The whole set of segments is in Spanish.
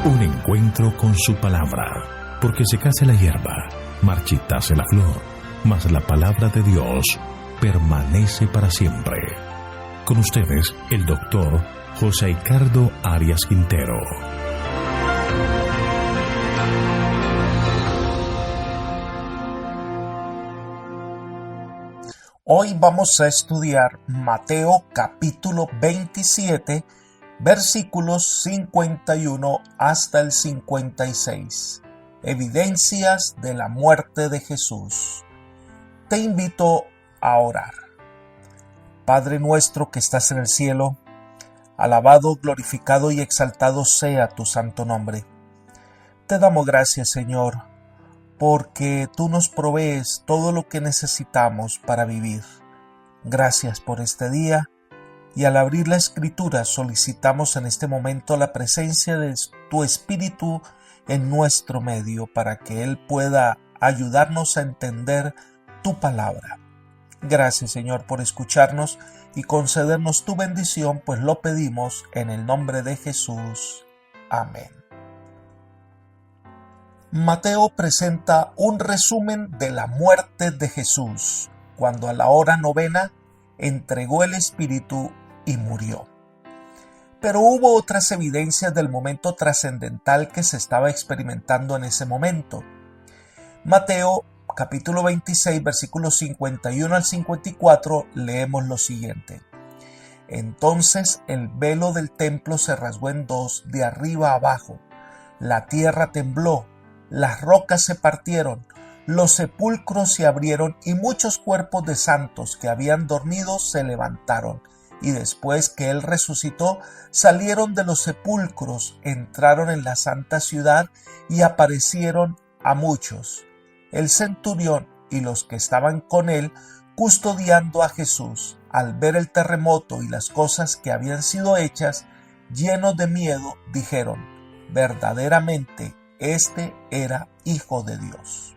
Un encuentro con su palabra, porque secase la hierba, marchitase la flor, mas la palabra de Dios permanece para siempre. Con ustedes, el doctor José Ricardo Arias Quintero. Hoy vamos a estudiar Mateo capítulo 27, versículos 51 hasta el 56. Evidencias de la muerte de Jesús. Te invito a orar. Padre nuestro que estás en el cielo, alabado, glorificado y exaltado sea tu santo nombre. Te damos gracias, Señor, porque tú nos provees todo lo que necesitamos para vivir. Gracias por este día, y al abrir la Escritura solicitamos en este momento la presencia de tu Espíritu en nuestro medio para que Él pueda ayudarnos a entender tu palabra. Gracias, Señor, por escucharnos y concedernos tu bendición, pues lo pedimos en el nombre de Jesús. Amén. Mateo presenta un resumen de la muerte de Jesús, cuando a la hora novena entregó el Espíritu y murió. Pero hubo otras evidencias del momento trascendental que se estaba experimentando en ese momento. Mateo capítulo 26, versículos 51 al 54, leemos lo siguiente. Entonces el velo del templo se rasgó en dos, de arriba a abajo. La tierra tembló, las rocas se partieron, los sepulcros se abrieron y muchos cuerpos de santos que habían dormido se levantaron. Y después que él resucitó, salieron de los sepulcros, entraron en la santa ciudad y aparecieron a muchos. El centurión y los que estaban con él, custodiando a Jesús, al ver el terremoto y las cosas que habían sido hechas, llenos de miedo, dijeron: verdaderamente, este era Hijo de Dios.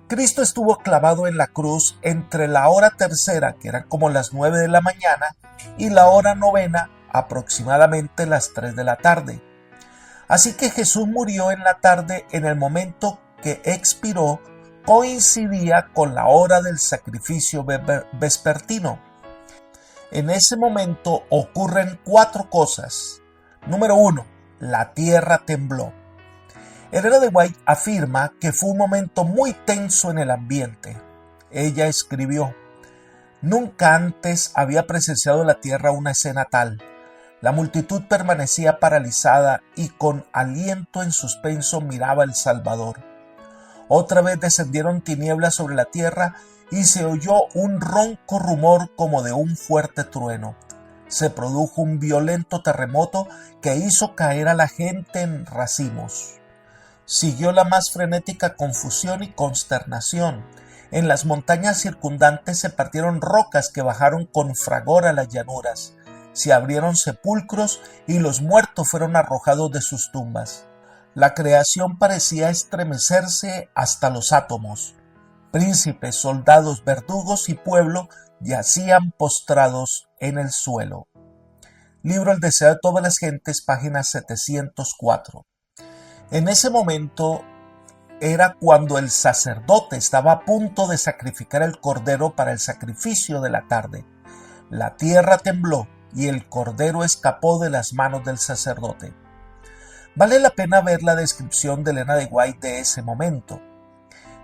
Cristo estuvo clavado en la cruz entre la hora tercera, que eran como las 9 de la mañana, y la hora novena, aproximadamente las 3 de la tarde. Así que Jesús murió en la tarde. En el momento que expiró, coincidía con la hora del sacrificio vespertino. En ese momento ocurren 4 cosas. Número 1. La tierra tembló. Elena de White afirma que fue un momento muy tenso en el ambiente. Ella escribió: nunca antes había presenciado la tierra una escena tal. La multitud permanecía paralizada y con aliento en suspenso miraba al Salvador. Otra vez descendieron tinieblas sobre la tierra y se oyó un ronco rumor como de un fuerte trueno. Se produjo un violento terremoto que hizo caer a la gente en racimos. Siguió la más frenética confusión y consternación. En las montañas circundantes se partieron rocas que bajaron con fragor a las llanuras. Se abrieron sepulcros y los muertos fueron arrojados de sus tumbas. La creación parecía estremecerse hasta los átomos. Príncipes, soldados, verdugos y pueblo yacían postrados en el suelo. Libro El deseo de todas las gentes, página 704. En ese momento era cuando el sacerdote estaba a punto de sacrificar el cordero para el sacrificio de la tarde. La tierra tembló y el cordero escapó de las manos del sacerdote. Vale la pena ver la descripción de Elena de White de ese momento.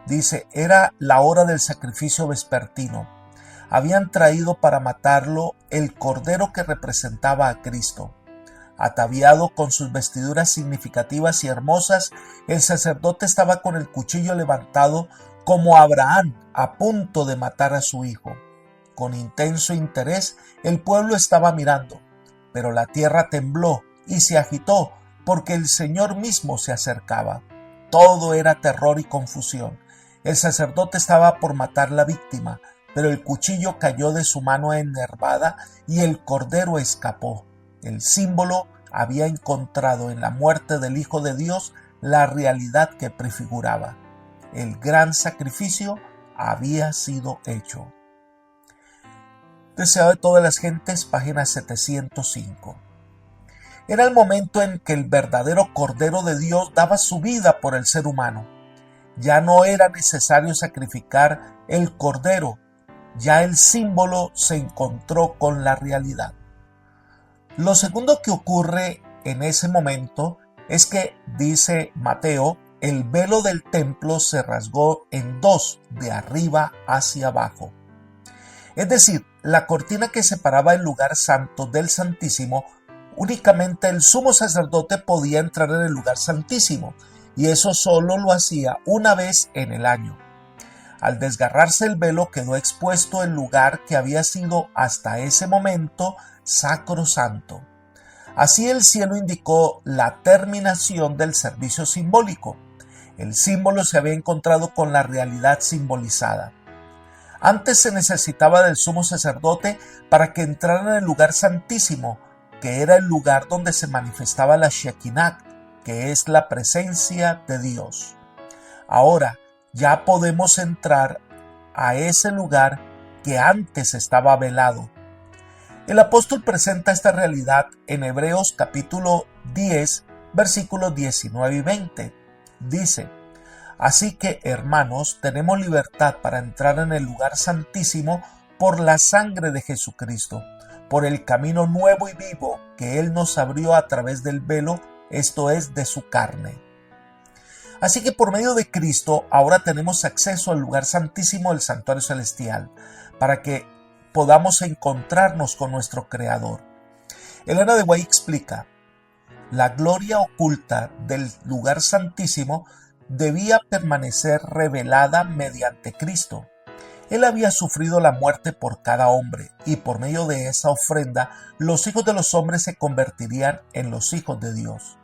Dice: era la hora del sacrificio vespertino. Habían traído para matarlo el cordero que representaba a Cristo. Ataviado con sus vestiduras significativas y hermosas, el sacerdote estaba con el cuchillo levantado como Abraham, a punto de matar a su hijo. Con intenso interés el pueblo estaba mirando, pero la tierra tembló y se agitó porque el Señor mismo se acercaba. Todo era terror y confusión. El sacerdote estaba por matar la víctima, pero el cuchillo cayó de su mano enervada y el cordero escapó. El símbolo había encontrado en la muerte del Hijo de Dios la realidad que prefiguraba. El gran sacrificio había sido hecho. Deseo de todas las gentes, página 705. Era el momento en que el verdadero Cordero de Dios daba su vida por el ser humano. Ya no era necesario sacrificar el Cordero, ya el símbolo se encontró con la realidad. Lo segundo que ocurre en ese momento es que, dice Mateo, el velo del templo se rasgó en dos, de arriba hacia abajo. Es decir, la cortina que separaba el lugar santo del Santísimo, únicamente el sumo sacerdote podía entrar en el lugar santísimo, y eso solo lo hacía una vez en el año. Al desgarrarse el velo quedó expuesto el lugar que había sido hasta ese momento sacrosanto. Así el cielo indicó la terminación del servicio simbólico. El símbolo se había encontrado con la realidad simbolizada. Antes se necesitaba del sumo sacerdote para que entrara en el lugar santísimo, que era el lugar donde se manifestaba la Shekinah, que es la presencia de Dios. Ahora ya podemos entrar a ese lugar que antes estaba velado. El apóstol presenta esta realidad en Hebreos capítulo 10, versículos 19 y 20. Dice: así que, hermanos, tenemos libertad para entrar en el lugar santísimo por la sangre de Jesucristo, por el camino nuevo y vivo que Él nos abrió a través del velo, esto es, de su carne. Así que por medio de Cristo ahora tenemos acceso al lugar santísimo del santuario celestial, para que podamos encontrarnos con nuestro Creador. Elena de White explica: la gloria oculta del lugar santísimo debía permanecer revelada mediante Cristo. Él había sufrido la muerte por cada hombre, y por medio de esa ofrenda los hijos de los hombres se convertirían en los hijos de Dios.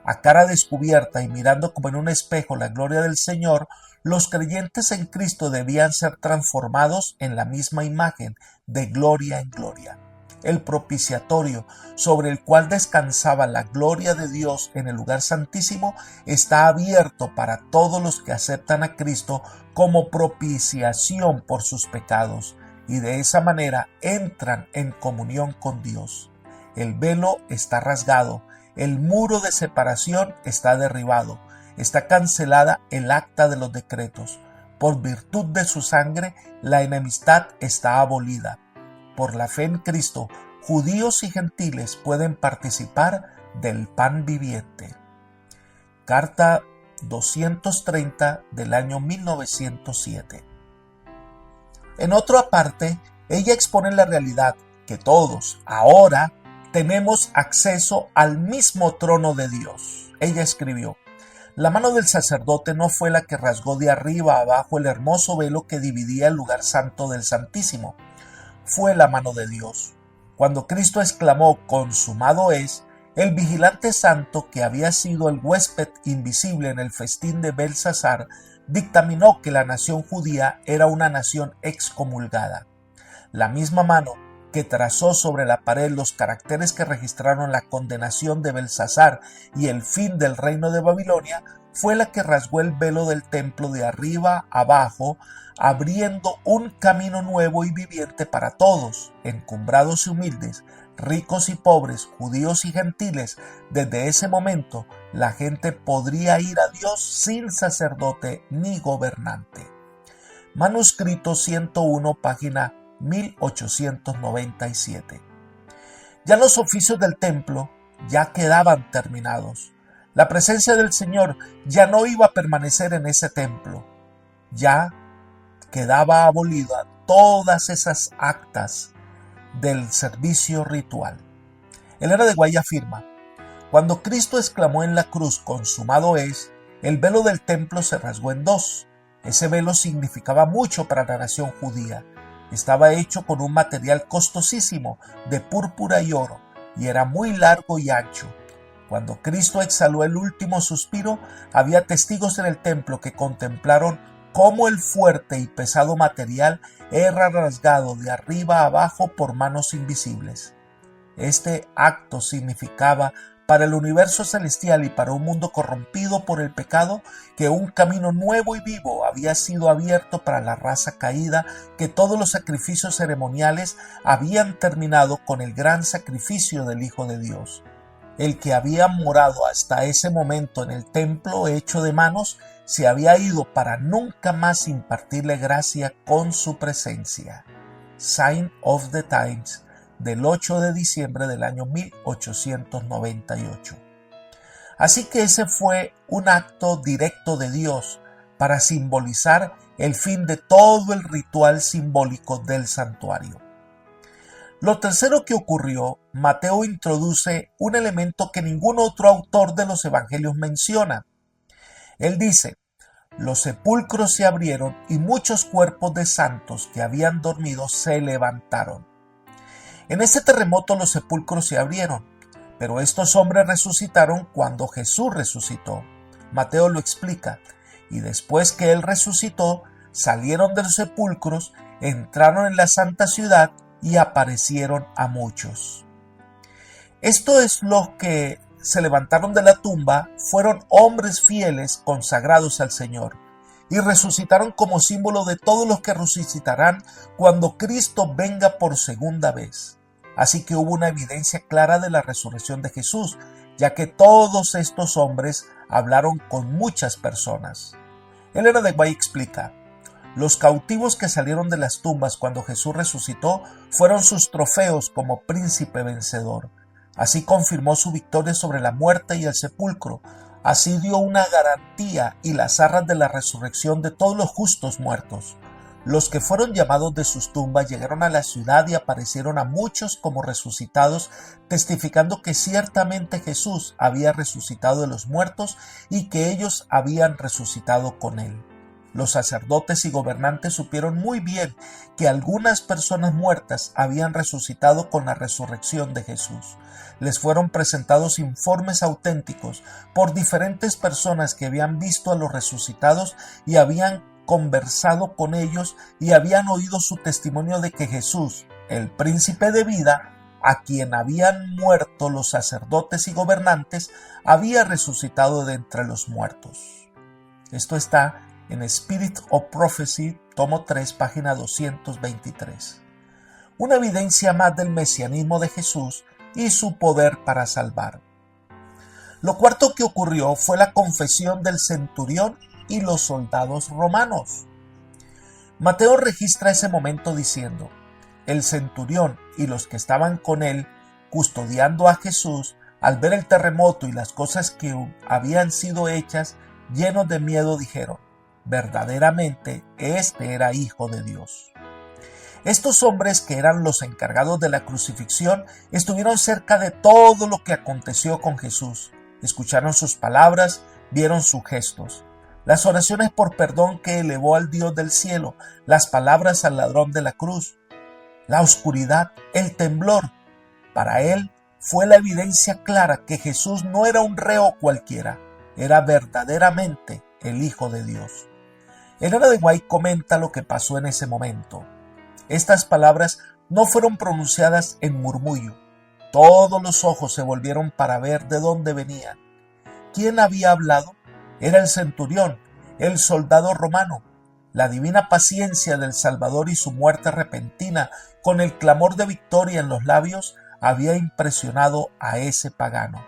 A cara descubierta y mirando como en un espejo la gloria del Señor, los creyentes en Cristo debían ser transformados en la misma imagen, de gloria en gloria. El propiciatorio sobre el cual descansaba la gloria de Dios en el lugar santísimo está abierto para todos los que aceptan a Cristo como propiciación por sus pecados, y de esa manera entran en comunión con Dios. El velo está rasgado, el muro de separación está derribado, está cancelada el acta de los decretos. Por virtud de su sangre, la enemistad está abolida. Por la fe en Cristo, judíos y gentiles pueden participar del pan viviente. Carta 230 del año 1907. En otra parte, ella expone la realidad que todos, ahora, tenemos acceso al mismo trono de Dios. Ella escribió: la mano del sacerdote no fue la que rasgó de arriba a abajo el hermoso velo que dividía el lugar santo del Santísimo. Fue la mano de Dios. Cuando Cristo exclamó: consumado es, el vigilante santo, que había sido el huésped invisible en el festín de Belsasar, dictaminó que la nación judía era una nación excomulgada. La misma mano que trazó sobre la pared los caracteres que registraron la condenación de Belsasar y el fin del reino de Babilonia, fue la que rasgó el velo del templo de arriba abajo, abriendo un camino nuevo y viviente para todos, encumbrados y humildes, ricos y pobres, judíos y gentiles. Desde ese momento, la gente podría ir a Dios sin sacerdote ni gobernante. Manuscrito 101, página 1897. Ya los oficios del templo ya quedaban terminados. La presencia del Señor ya no iba a permanecer en ese templo. Ya quedaba abolida todas esas actas del servicio ritual. Elena de White afirma: cuando Cristo exclamó en la cruz consumado es, el velo del templo se rasgó en dos. Ese velo significaba mucho para la nación judía. Estaba hecho con un material costosísimo de púrpura y oro, y era muy largo y ancho. Cuando Cristo exhaló el último suspiro, había testigos en el templo que contemplaron cómo el fuerte y pesado material era rasgado de arriba a abajo por manos invisibles. Este acto significaba para el universo celestial y para un mundo corrompido por el pecado que un camino nuevo y vivo había sido abierto para la raza caída, que todos los sacrificios ceremoniales habían terminado con el gran sacrificio del Hijo de Dios. el que había morado hasta ese momento en el templo hecho de manos, se había ido para nunca más impartirle gracia con su presencia. Sign of the Times, del 8 de diciembre del año 1898. Así que ese fue un acto directo de Dios para simbolizar el fin de todo el ritual simbólico del santuario. Lo tercero que ocurrió, Mateo introduce un elemento que ningún otro autor de los evangelios menciona. Él dice: los sepulcros se abrieron y muchos cuerpos de santos que habían dormido se levantaron. En ese terremoto los sepulcros se abrieron, pero estos hombres resucitaron cuando Jesús resucitó. Mateo lo explica: y después que él resucitó, salieron de los sepulcros, entraron en la santa ciudad y aparecieron a muchos. Esto es lo que se levantaron de la tumba, fueron hombres fieles consagrados al Señor y resucitaron como símbolo de todos los que resucitarán cuando Cristo venga por segunda vez. Así que hubo una evidencia clara de la resurrección de Jesús, ya que todos estos hombres hablaron con muchas personas. Elena de White explica: los cautivos que salieron de las tumbas cuando Jesús resucitó fueron sus trofeos como príncipe vencedor. Así confirmó su victoria sobre la muerte y el sepulcro. Así dio una garantía y las arras de la resurrección de todos los justos muertos. Los que fueron llamados de sus tumbas llegaron a la ciudad y aparecieron a muchos como resucitados, testificando que ciertamente Jesús había resucitado de los muertos y que ellos habían resucitado con él. Los sacerdotes y gobernantes supieron muy bien que algunas personas muertas habían resucitado con la resurrección de Jesús. Les fueron presentados informes auténticos por diferentes personas que habían visto a los resucitados y habían conversado con ellos y habían oído su testimonio de que Jesús, el príncipe de vida, a quien habían muerto los sacerdotes y gobernantes, había resucitado de entre los muertos. Esto está en Spirit of Prophecy, tomo 3, página 223. Una evidencia más del mesianismo de Jesús y su poder para salvar. Lo cuarto que ocurrió fue la confesión del centurión y los soldados romanos. Mateo registra ese momento diciendo: el centurión y los que estaban con él custodiando a Jesús, al ver el terremoto y las cosas que habían sido hechas, llenos de miedo dijeron: verdaderamente este era hijo de Dios. Estos hombres, que eran los encargados de la crucifixión, estuvieron cerca de todo lo que aconteció con Jesús. Escucharon sus palabras, vieron sus gestos, las oraciones por perdón que elevó al Dios del cielo, las palabras al ladrón de la cruz, la oscuridad, el temblor. Para él fue la evidencia clara que Jesús no era un reo cualquiera, era verdaderamente el Hijo de Dios. Elena de White comenta lo que pasó en ese momento. Estas palabras no fueron pronunciadas en murmullo. Todos los ojos se volvieron para ver de dónde venían. ¿Quién había hablado? Era el centurión, el soldado romano. La divina paciencia del Salvador y su muerte repentina, con el clamor de victoria en los labios, había impresionado a ese pagano.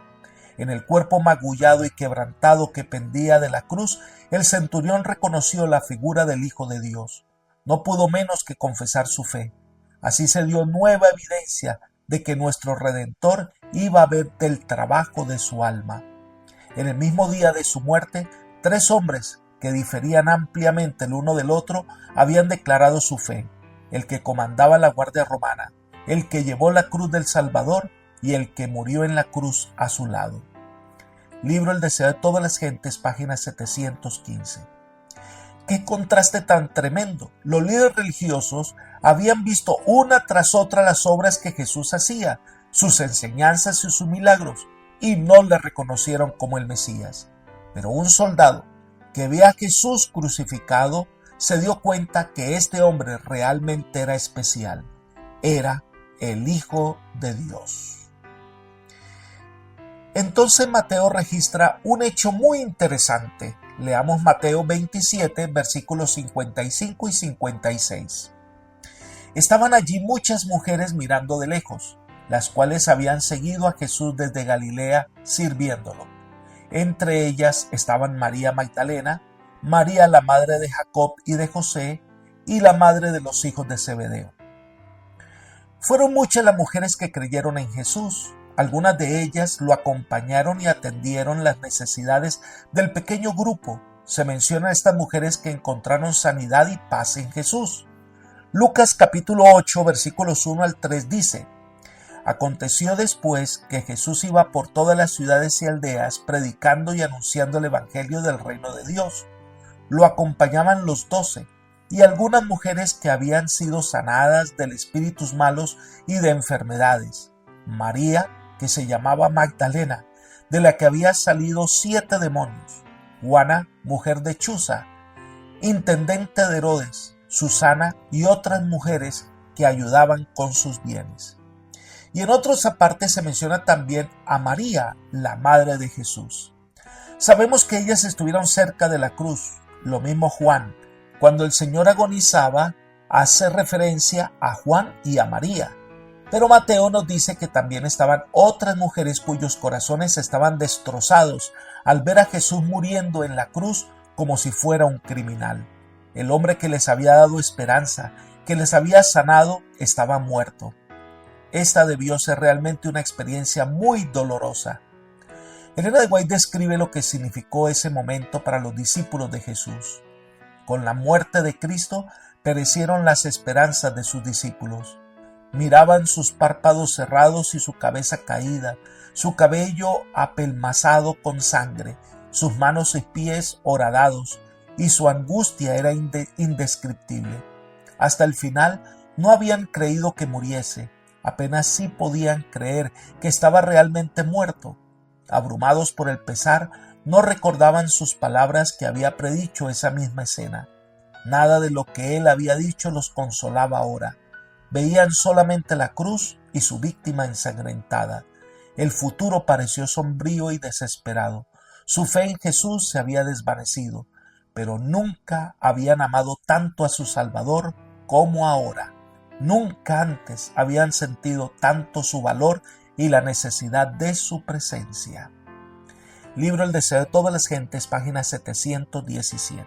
En el cuerpo magullado y quebrantado que pendía de la cruz, el centurión reconoció la figura del Hijo de Dios. No pudo menos que confesar su fe. Así se dio nueva evidencia de que nuestro Redentor iba a ver del trabajo de su alma. En el mismo día de su muerte, 3 hombres que diferían ampliamente el uno del otro habían declarado su fe: el que comandaba la guardia romana, el que llevó la cruz del Salvador y el que murió en la cruz a su lado. Libro El deseo de todas las gentes, página 715. ¡Qué contraste tan tremendo! Los líderes religiosos habían visto una tras otra las obras que Jesús hacía, sus enseñanzas y sus milagros, y no le reconocieron como el Mesías. Pero un soldado que ve a Jesús crucificado se dio cuenta que este hombre realmente era especial. Era el Hijo de Dios. Entonces Mateo registra un hecho muy interesante. Leamos Mateo 27, versículos 55 y 56. Estaban allí muchas mujeres mirando de lejos. las cuales habían seguido a Jesús desde Galilea sirviéndolo. Entre ellas estaban María Magdalena, María la madre de Jacob y de José, y la madre de los hijos de Zebedeo. Fueron muchas las mujeres que creyeron en Jesús. Algunas de ellas lo acompañaron y atendieron las necesidades del pequeño grupo. Se menciona a estas mujeres que encontraron sanidad y paz en Jesús. Lucas capítulo 8 versículos 1 al 3 dice: Aconteció después que Jesús iba por todas las ciudades y aldeas predicando y anunciando el evangelio del reino de Dios. Lo acompañaban los 12 y algunas mujeres que habían sido sanadas de espíritus malos y de enfermedades. María, que se llamaba Magdalena, de la que había salido 7 demonios. Juana, mujer de Chuza, intendente de Herodes, Susana y otras mujeres que ayudaban con sus bienes. Y en otras partes se menciona también a María, la madre de Jesús. Sabemos que ellas estuvieron cerca de la cruz, lo mismo Juan. Cuando el Señor agonizaba, hace referencia a Juan y a María. Pero Mateo nos dice que también estaban otras mujeres cuyos corazones estaban destrozados al ver a Jesús muriendo en la cruz como si fuera un criminal. El hombre que les había dado esperanza, que les había sanado, estaba muerto. Esta debió ser realmente una experiencia muy dolorosa. Elena de White describe lo que significó ese momento para los discípulos de Jesús. Con la muerte de Cristo perecieron las esperanzas de sus discípulos. Miraban sus párpados cerrados y su cabeza caída, su cabello apelmazado con sangre, sus manos y pies horadados, y su angustia era indescriptible. Hasta el final no habían creído que muriese, apenas sí podían creer que estaba realmente muerto. Abrumados por el pesar, no recordaban sus palabras que había predicho esa misma escena. Nada de lo que él había dicho los consolaba ahora. Veían solamente la cruz y su víctima ensangrentada. El futuro pareció sombrío y desesperado. Su fe en Jesús se había desvanecido, pero nunca habían amado tanto a su Salvador como ahora. Nunca antes habían sentido tanto su valor y la necesidad de su presencia. Libro El deseo de todas las gentes, página 717.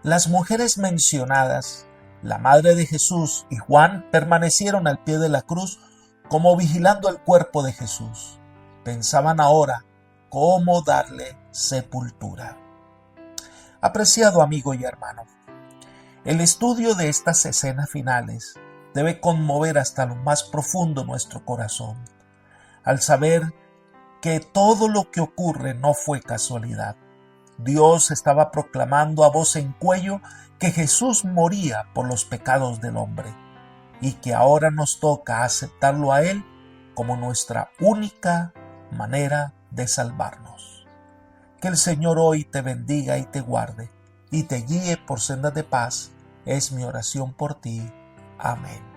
Las mujeres mencionadas, la madre de Jesús y Juan, permanecieron al pie de la cruz como vigilando el cuerpo de Jesús. Pensaban ahora cómo darle sepultura. Apreciado amigo y hermano, el estudio de estas escenas finales debe conmover hasta lo más profundo nuestro corazón, al saber que todo lo que ocurre no fue casualidad. Dios estaba proclamando a voz en cuello que Jesús moría por los pecados del hombre y que ahora nos toca aceptarlo a Él como nuestra única manera de salvarnos. Que el Señor hoy te bendiga y te guarde y te guíe por sendas de paz, es mi oración por ti. Amén.